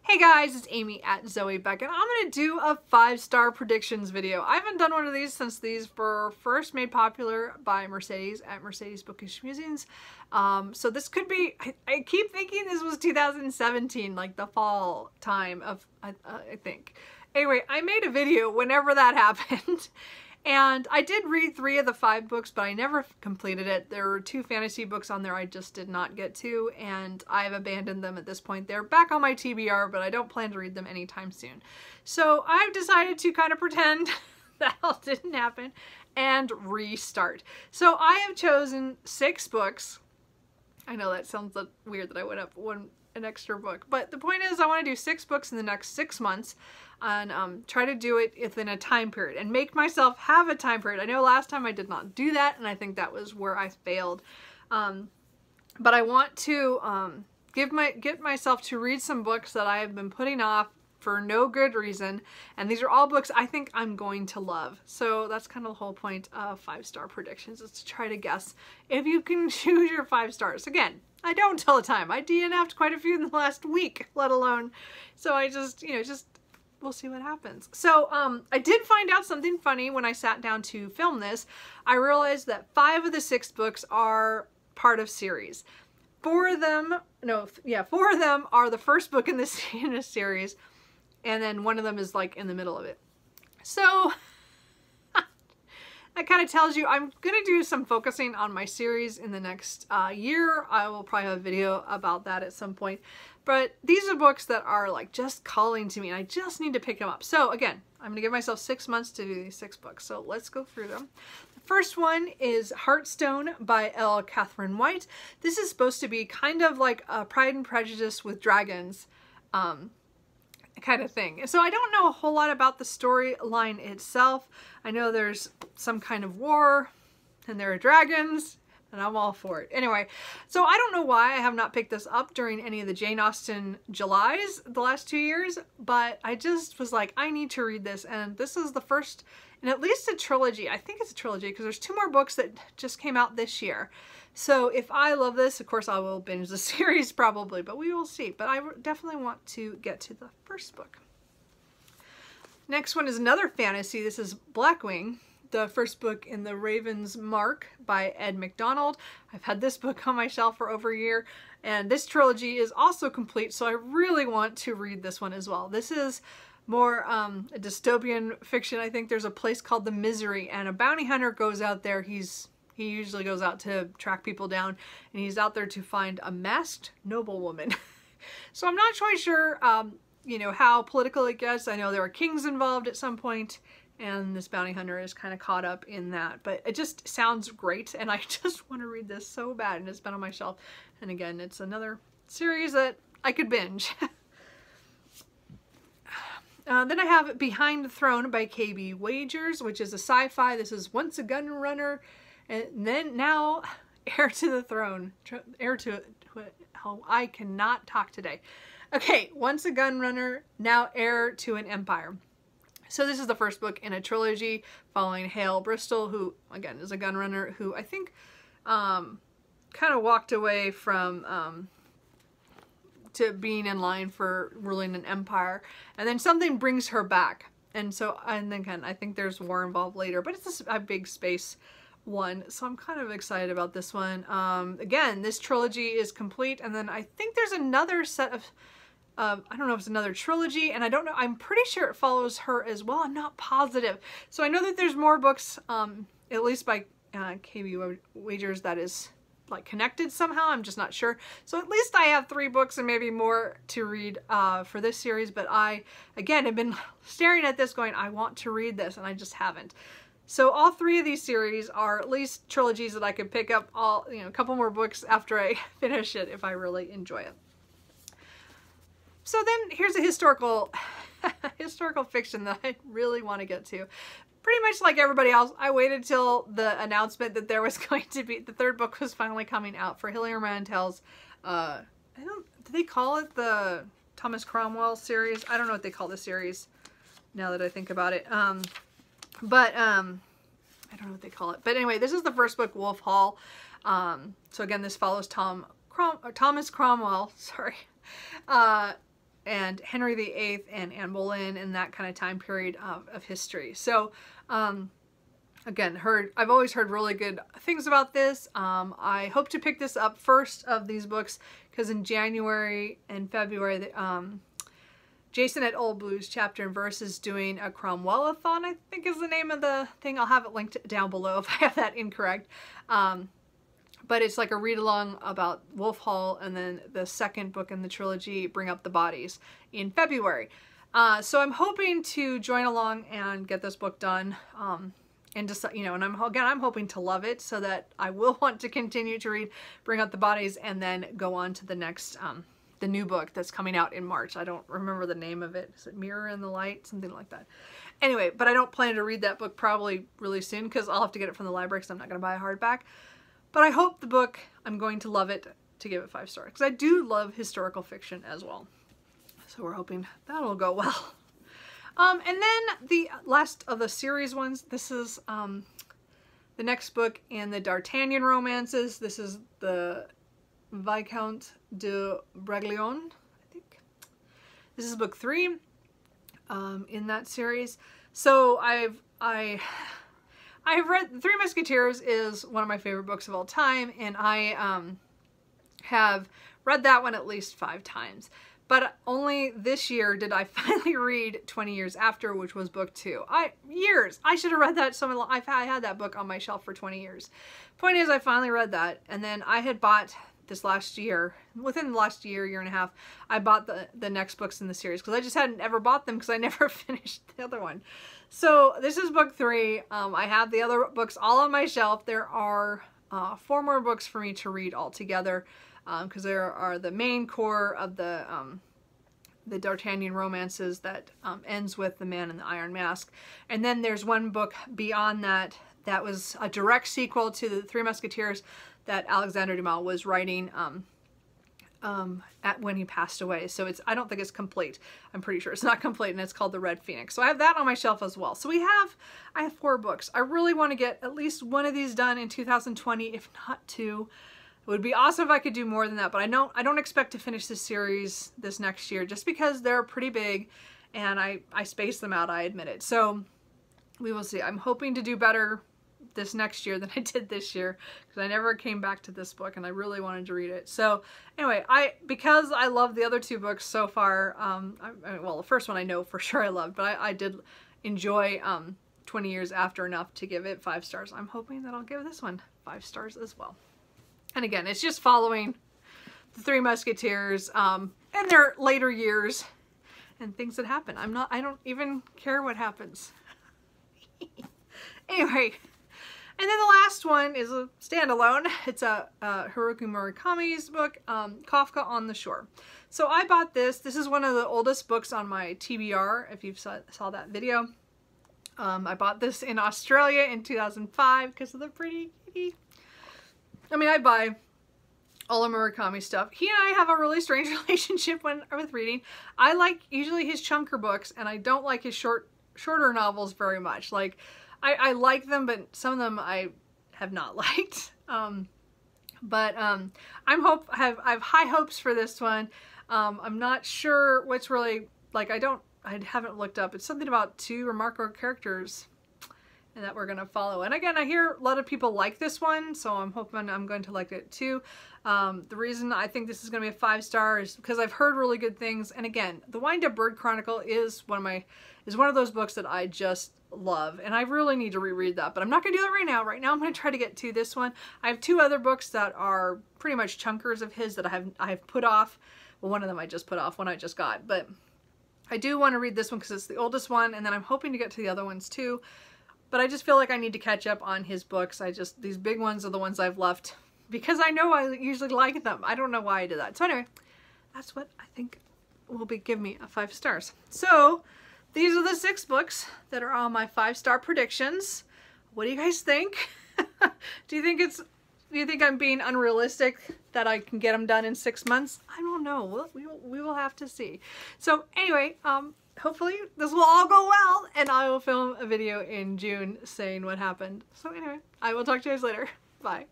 Hey guys, it's Amy at Zoe Beck, and I'm going to do a 5-star predictions video. I haven't done one of these since these were first made popular by Mercedes at Mercedes Bookish Musings. So this could be, I keep thinking this was 2017, like the fall time of, I think. Anyway, I made a video whenever that happened. And I did read 3 of the 5 books, but I never completed it. There were 2 fantasy books on there I just did not get to, and I've abandoned them at this point. They're back on my TBR, but I don't plan to read them anytime soon. So I've decided to kind of pretend that all didn't happen and restart. So I have chosen 6 books. I know that sounds weird that I would have an extra book, but the point is I want to do 6 books in the next 6 months and try to do it within a time period and make myself have a time period. I know last time I did not do that, and I think that was where I failed. But I want to get myself to read some books that I have been putting off for no good reason, and these are all books I think I'm going to love. So that's kind of the whole point of 5-star predictions, is to try to guess if you can choose your 5 stars. Again, I don't tell the time. I DNF'd quite a few in the last week, let alone. So I just, we'll see what happens. So I did find out something funny when I sat down to film this. I realized that 5 of the 6 books are part of series. 4 of them are the first book in this series, and then 1 of them is like in the middle of it. So that kind of tells you I'm going to do some focusing on my series in the next year. I will probably have a video about that at some point. But these are books that are like just calling to me, and I just need to pick them up. So again, I'm going to give myself 6 months to do these 6 books. So let's go through them. The first one is Hearthstone by L. Catherine White. This is supposed to be kind of like a Pride and Prejudice with dragons kind of thing. So I don't know a whole lot about the storyline itself. I know there's some kind of war and there are dragons, and I'm all for it. Anyway, so I don't know why I have not picked this up during any of the Jane Austen Julys the last 2 years, but I just was like, I need to read this, and this is the first in at least a trilogy. I think it's a trilogy because there's 2 more books that just came out this year. So if I love this, of course I will binge the series probably, but we will see. But I definitely want to get to the first book. Next one is another fantasy. This is Blackwing, the first book in the Raven's Mark by Ed McDonald. I've had this book on my shelf for over a year, and this trilogy is also complete, so I really want to read this one as well. This is more a dystopian fiction. I think there's a place called the Misery, and a bounty hunter goes out there. He usually goes out to track people down, and he's out there to find a masked noblewoman. So I'm not quite sure, how political it gets. I know there are kings involved at some point, and this bounty hunter is kind of caught up in that. But it just sounds great, and I just want to read this so bad, and it's been on my shelf. And again, it's another series that I could binge. Then I have Behind the Throne by K.B. Wagers, which is a sci-fi. This is once a Gunrunner, and then now heir to the throne. Oh, I cannot talk today. Okay, once a Gunrunner, now heir to an empire. So this is the first book in a trilogy following Hale Bristol, who again is a Gunrunner who I think kind of walked away from to being in line for ruling an empire, and then something brings her back, and then again I think there's war involved later, but it's a big space one, so I'm kind of excited about this one. Again, this trilogy is complete, and then I think there's another set of I don't know if it's another trilogy, and I don't know, I'm pretty sure it follows her as well. I'm not positive. So I know that there's more books, at least by K.B. Wagers, that is like connected somehow. I'm just not sure. So at least I have 3 books and maybe more to read for this series, but I, again, have been staring at this going, I want to read this, and I just haven't. So all 3 of these series are at least trilogies that I could pick up a couple more books after I finish it if I really enjoy it. So then here's a historical fiction that I really want to get to. Pretty much like everybody else, I waited till the announcement that there was going to be, the 3rd book was finally coming out for Hilary Mantel's, do they call it the Thomas Cromwell series? I don't know what they call the series now that I think about it. I don't know what they call it. But anyway, this is the first book, Wolf Hall. So again, this follows Thomas Cromwell, sorry. and Henry VIII and Anne Boleyn and that kind of time period of history. So again, I've always heard really good things about this. I hope to pick this up first of these books because in January and February, Jason at Old Blues Chapter and Verse is doing a Cromwellathon, I think is the name of the thing. I'll have it linked down below if I have that incorrect. But it's like a read-along about Wolf Hall, and then the second book in the trilogy, Bring Up the Bodies, in February. So I'm hoping to join along and get this book done. And just, you know, and I'm hoping to love it so that I will want to continue to read Bring Up the Bodies and then go on to the next, the new book that's coming out in March. I don't remember the name of it. Is it Mirror in the Light? Something like that. Anyway, but I don't plan to read that book probably really soon because I'll have to get it from the library because I'm not going to buy a hardback. But I hope the book, I'm going to love it to give it 5 stars because I do love historical fiction as well. So we're hoping that'll go well. And then the last of the series ones, this is the next book in the D'Artagnan romances. This is the Viscount de Bragelonne, I think. This is book 3 in that series. So I've read The Three Musketeers is one of my favorite books of all time, and I have read that one at least 5 times. But only this year did I finally read 20 Years After, which was book 2. I should have read that so long. I had that book on my shelf for 20 years. Point is, I finally read that, and then I had bought this last year, within the last year and a half, I bought the next books in the series because I just hadn't ever bought them because I never finished the other one. So this is book 3. I have the other books all on my shelf. There are 4 more books for me to read altogether. Because there are the main core of the D'Artagnan romances that ends with The Man in the Iron Mask. And then there's one book beyond that that was a direct sequel to The Three Musketeers that Alexandre Dumas was writing when he passed away. So I don't think it's complete. I'm pretty sure it's not complete, and it's called The Red Phoenix. So I have that on my shelf as well. So I have 4 books. I really want to get at least one of these done in 2020, if not 2. It would be awesome if I could do more than that, but I don't expect to finish this series this next year just because they're pretty big and I space them out, I admit it. So we will see. I'm hoping to do better this next year than I did this year because I never came back to this book and I really wanted to read it. So anyway, because I love the other 2 books so far, well, the first one I know for sure I loved, but I did enjoy 20 Years After enough to give it 5 stars. I'm hoping that I'll give this one 5 stars as well. And again, it's just following the Three Musketeers and their later years and things that happen. I don't even care what happens. Anyway, and then the last one is a standalone. It's a Haruki Murakami's book, Kafka on the Shore. So I bought this. This is one of the oldest books on my TBR, if you saw that video. I bought this in Australia in 2005 because of the pretty kitty. I mean, I buy all of Murakami stuff. He and I have a really strange relationship with reading. I like usually his chunker books, and I don't like his shorter novels very much. Like, I like them, but some of them I have not liked. I have high hopes for this one. I'm not sure what's really, like, I haven't looked up. It's something about 2 remarkable characters and that we're going to follow. And again, I hear a lot of people like this one, so I'm hoping I'm going to like it too. The reason I think this is going to be a 5 star is because I've heard really good things. And again, The Wind-Up Bird Chronicle is one of those books that I just love, and I really need to reread that, but I'm not going to do that right now. Right now I'm going to try to get to this one. I have 2 other books that are pretty much chunkers of his that I have put off. Well, one of them I just put off, one I just got, but I do want to read this one because it's the oldest one, and then I'm hoping to get to the other ones too. But I just feel like I need to catch up on his books. These big ones are the ones I've left because I know I usually like them. I don't know why I did that. So anyway, that's what I think will give me a 5 stars. So these are the 6 books that are on my 5-star predictions. What do you guys think? Do you think I'm being unrealistic that I can get them done in 6 months? I don't know. We will have to see. So anyway, hopefully this will all go well, and I will film a video in June saying what happened. So anyway, I will talk to you guys later. Bye.